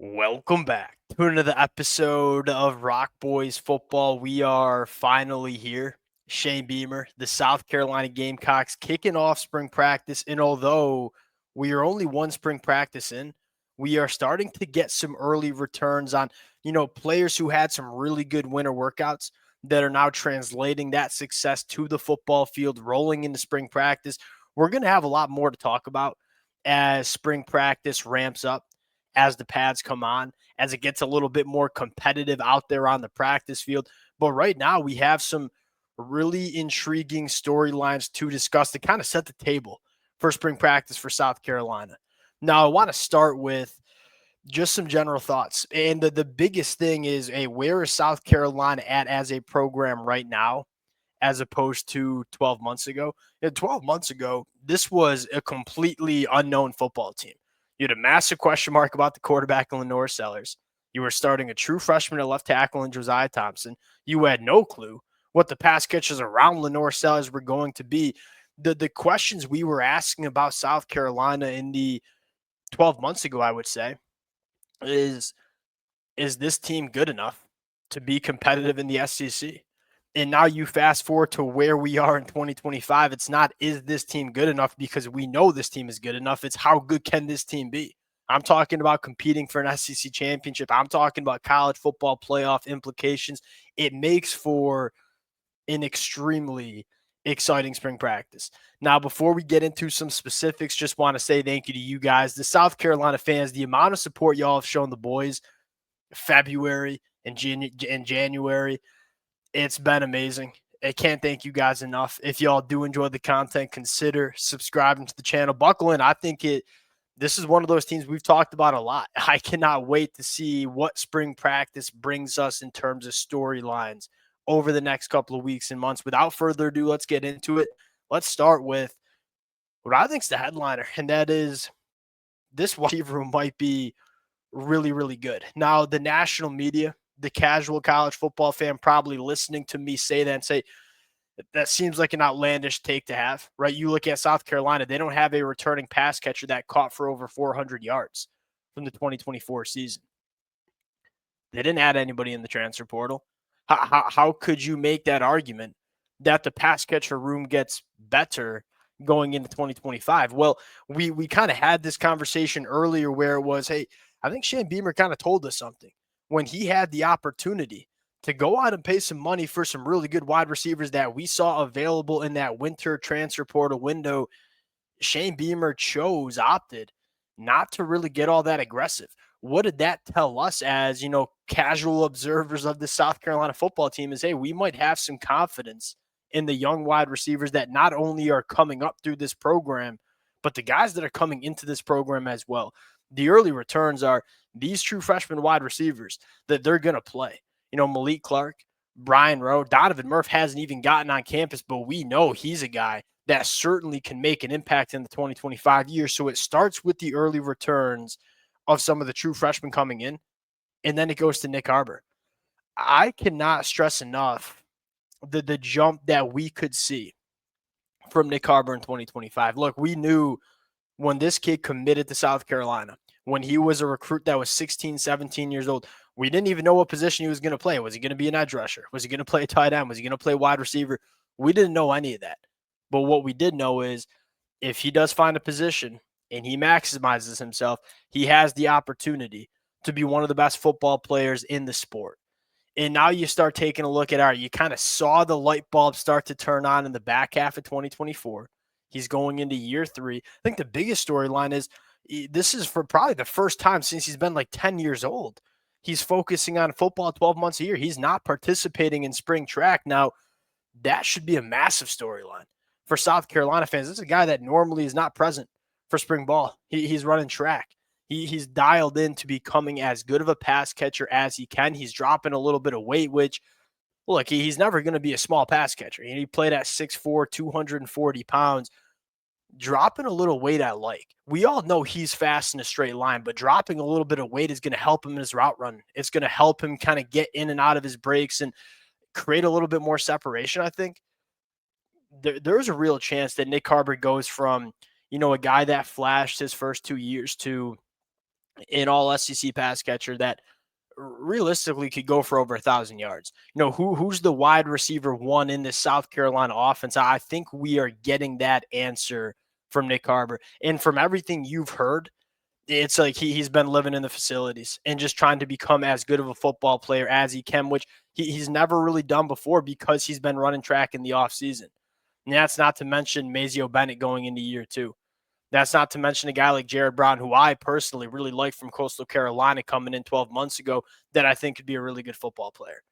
Welcome back to another episode of Rock Boys Football. We are finally here. Shane Beamer, the South Carolina Gamecocks, kicking off spring practice. And although we are only one spring practice in, we are starting to get some early returns on, players who had some really good winter workouts that are now translating that success to the football field, rolling into spring practice. We're going to have a lot more to talk about as spring practice ramps up, as the pads come on, as it gets a little bit more competitive out there on the practice field. But right now, we have some really intriguing storylines to discuss to kind of set the table for spring practice for South Carolina. Now, I want to start with just some general thoughts. And the biggest thing is, hey, where is South Carolina at as a program right now, as opposed to 12 months ago? 12 months ago, this was a completely unknown football team. You had a massive question mark about the quarterback in LaNorris Sellers. You were starting a true freshman at left tackle in Josiah Thompson. You had no clue what the pass catchers around LaNorris Sellers were going to be. The questions we were asking about South Carolina in the 12 months ago, I would say, is this team good enough to be competitive in the SEC? And now you fast forward to where we are in 2025. It's not, is this team good enough, because we know this team is good enough. It's how good can this team be? I'm talking about competing for an SEC championship. I'm talking about college football playoff implications. It makes for an extremely exciting spring practice. Now, before we get into some specifics, just want to say thank you to you guys, the South Carolina fans, the amount of support y'all have shown the boys February and January. It's been amazing. I can't thank you guys enough. If y'all do enjoy the content, consider subscribing to the channel. Buckle in. I think this is one of those teams we've talked about a lot. I cannot wait to see what spring practice brings us in terms of storylines over the next couple of weeks and months. Without further ado, let's get into it. Let's start with what I think is the headliner, and that is this wide receiver room might be really, really good. Now, the national media, the casual college football fan probably listening to me say that and say, that seems like an outlandish take to have, right? You look at South Carolina, they don't have a returning pass catcher that caught for over 400 yards from the 2024 season. They didn't add anybody in the transfer portal. How could you make that argument that the pass catcher room gets better going into 2025? Well, we kind of had this conversation earlier where it was, hey, I think Shane Beamer kind of told us something when he had the opportunity to go out and pay some money for some really good wide receivers that we saw available in that winter transfer portal window. Shane Beamer opted not to really get all that aggressive. What did that tell us as, casual observers of the South Carolina football team is, hey, we might have some confidence in the young wide receivers that not only are coming up through this program, but the guys that are coming into this program as well. The early returns are these true freshman wide receivers that they're going to play. Malik Clark, Brian Rowe, Donovan Murph hasn't even gotten on campus, but we know he's a guy that certainly can make an impact in the 2025 year. So it starts with the early returns of some of the true freshmen coming in, and then it goes to Nyck Harbor. I cannot stress enough the jump that we could see from Nyck Harbor in 2025. Look, we knew when this kid committed to South Carolina, when he was a recruit that was 16, 17 years old, we didn't even know what position he was going to play. Was he going to be an edge rusher? Was he going to play tight end? Was he going to play wide receiver? We didn't know any of that. But what we did know is if he does find a position and he maximizes himself, he has the opportunity to be one of the best football players in the sport. And now you start taking a look at you kind of saw the light bulb start to turn on in the back half of 2024. He's going into year 3. I think the biggest storyline is this is for probably the first time since he's been like 10 years old. He's focusing on football 12 months a year. He's not participating in spring track. Now, that should be a massive storyline for South Carolina fans. This is a guy that normally is not present for spring ball. He's running track. He's dialed in to becoming as good of a pass catcher as he can. He's dropping a little bit of weight, which, look, he's never going to be a small pass catcher. He played at 6'4", 240 pounds. Dropping a little weight I like. We all know he's fast in a straight line, but dropping a little bit of weight is going to help him in his route run. It's going to help him kind of get in and out of his breaks and create a little bit more separation, I think. There's a real chance that Nyck Harbor goes from, a guy that flashed his first 2 years to an all SEC pass catcher that realistically could go for over 1,000 yards. Who's the wide receiver one in this South Carolina offense? I think we are getting that answer from Nyck Harbor. And from everything you've heard, it's like he's been living in the facilities and just trying to become as good of a football player as he can, which he's never really done before because he's been running track in the offseason. And that's not to mention Mazio Bennett going into year two. That's not to mention a guy like Jared Brown, who I personally really liked from Coastal Carolina coming in 12 months ago, that I think could be a really good football player.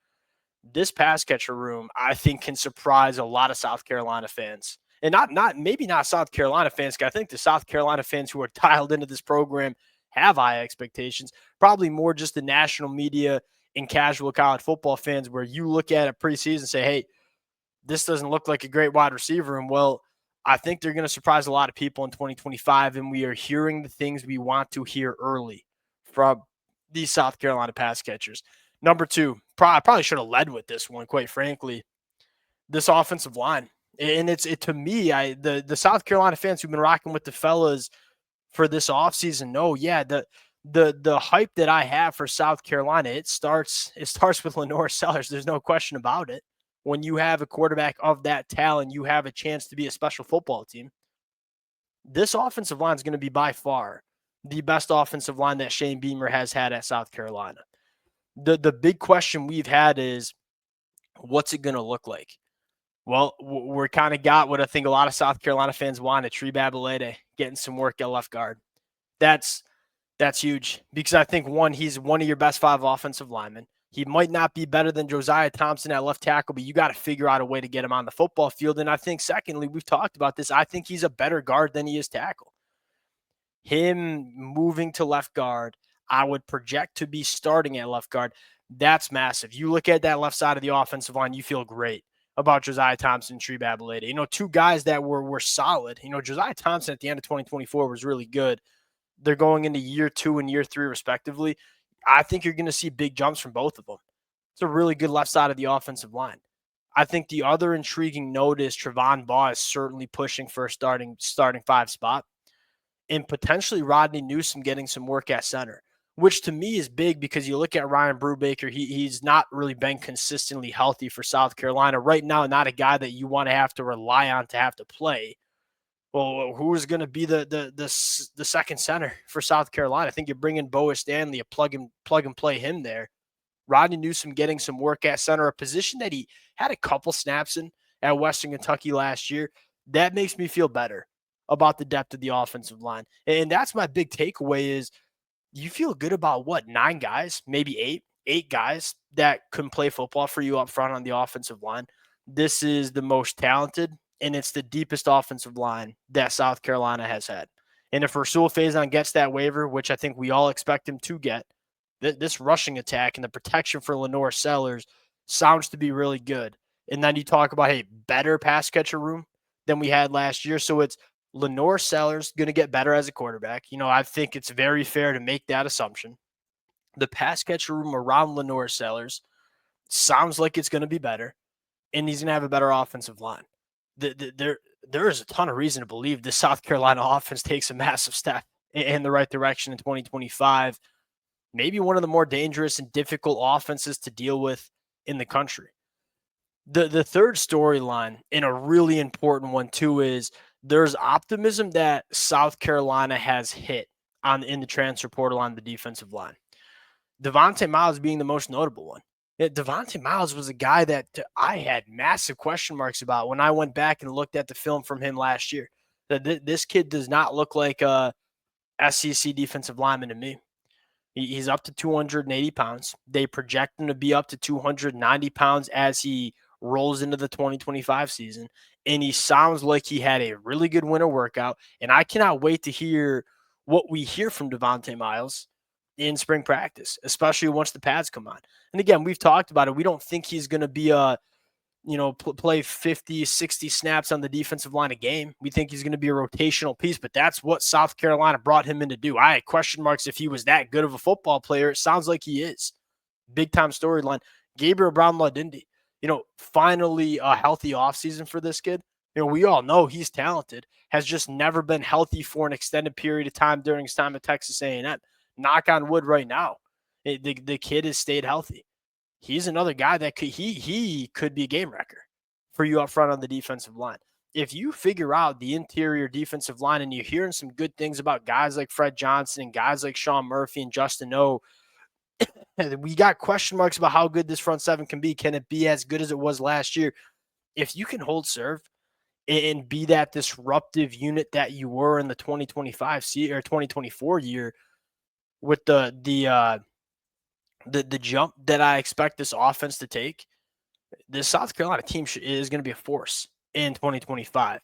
This pass catcher room, I think, can surprise a lot of South Carolina fans. And maybe not South Carolina fans, because I think the South Carolina fans who are dialed into this program have high expectations. Probably more just the national media and casual college football fans, where you look at it preseason and say, hey, this doesn't look like a great wide receiver. And well, I think they're going to surprise a lot of people in 2025. And we are hearing the things we want to hear early from these South Carolina pass catchers. Number two, I probably should have led with this one, quite frankly, this offensive line. And to me, the South Carolina fans who've been rocking with the fellas for this offseason know, yeah, the hype that I have for South Carolina, it starts with LaNorris Sellers. There's no question about it. When you have a quarterback of that talent, you have a chance to be a special football team. This offensive line is going to be by far the best offensive line that Shane Beamer has had at South Carolina. The big question we've had is, what's it going to look like? Well, we're kind of got what I think a lot of South Carolina fans wanted, Tree Babalede getting some work at left guard. That's huge because I think, one, he's one of your best 5 offensive linemen. He might not be better than Josiah Thompson at left tackle, but you got to figure out a way to get him on the football field. And I think, secondly, we've talked about this, I think he's a better guard than he is tackle. Him moving to left guard, I would project to be starting at left guard. That's massive. You look at that left side of the offensive line, you feel great about Josiah Thompson and Tree Babalede. Two guys that were solid. Josiah Thompson at the end of 2024 was really good. They're going into year 2 and year 3 respectively. I think you're going to see big jumps from both of them. It's a really good left side of the offensive line. I think the other intriguing note is Trevon Baugh is certainly pushing for a starting 5 spot, and potentially Rodney Newsom getting some work at center, which to me is big because you look at Ryan Brubaker, he's not really been consistently healthy for South Carolina. Right now, not a guy that you want to have to rely on to have to play. Well, who's going to be the second center for South Carolina? I think you bring in Boa Stanley, plug and play him there. Rodney Newsom getting some work at center, a position that he had a couple snaps in at Western Kentucky last year. That makes me feel better about the depth of the offensive line. And that's my big takeaway is you feel good about 9 guys, maybe 8 guys that can play football for you up front on the offensive line. This is the most talented, and it's the deepest offensive line that South Carolina has had. And if Rasul Faison gets that waiver, which I think we all expect him to get, this rushing attack and the protection for LaNorris Sellers sounds to be really good. And then you talk about, hey, better pass catcher room than we had last year. So it's LaNorris Sellers going to get better as a quarterback. I think it's very fair to make that assumption. The pass catcher room around LaNorris Sellers sounds like it's going to be better, and he's going to have a better offensive line. There is a ton of reason to believe the South Carolina offense takes a massive step in the right direction in 2025. Maybe one of the more dangerous and difficult offenses to deal with in the country. The third storyline, and a really important one too, is there's optimism that South Carolina has hit in the transfer portal on the defensive line. Devontae Miles being the most notable one. Devontae Miles was a guy that I had massive question marks about when I went back and looked at the film from him last year. This kid does not look like a SEC defensive lineman to me. He's up to 280 pounds. They project him to be up to 290 pounds as he rolls into the 2025 season. And he sounds like he had a really good winter workout. And I cannot wait to hear what we hear from Devontae Miles in spring practice, especially once the pads come on. And again, we've talked about it. We don't think he's going to be play 50, 60 snaps on the defensive line a game. We think he's going to be a rotational piece, but that's what South Carolina brought him in to do. I had question marks if he was that good of a football player. It sounds like he is. Big time storyline. Gabriel Brown-Ladindi, finally a healthy offseason for this kid. We all know he's talented, has just never been healthy for an extended period of time during his time at Texas A&M. knock on wood right now, the kid has stayed healthy. He's another guy that he could be a game wrecker for you up front on the defensive line. If you figure out the interior defensive line and you're hearing some good things about guys like Fred Johnson and guys like Sean Murphy and Justin O, we got question marks about how good this front seven can be. Can it be as good as it was last year? If you can hold serve and be that disruptive unit that you were in the 2025 or 2024 year with the jump that I expect this offense to take, the South Carolina team is going to be a force in 2025.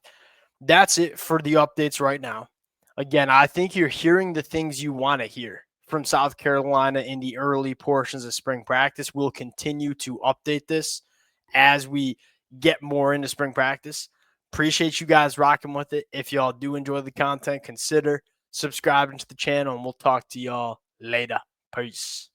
That's it for the updates right now. Again, I think you're hearing the things you want to hear from South Carolina in the early portions of spring practice. We'll continue to update this as we get more into spring practice. Appreciate you guys rocking with it. If y'all do enjoy the content, consider subscribing to the channel, and we'll talk to y'all later. Peace.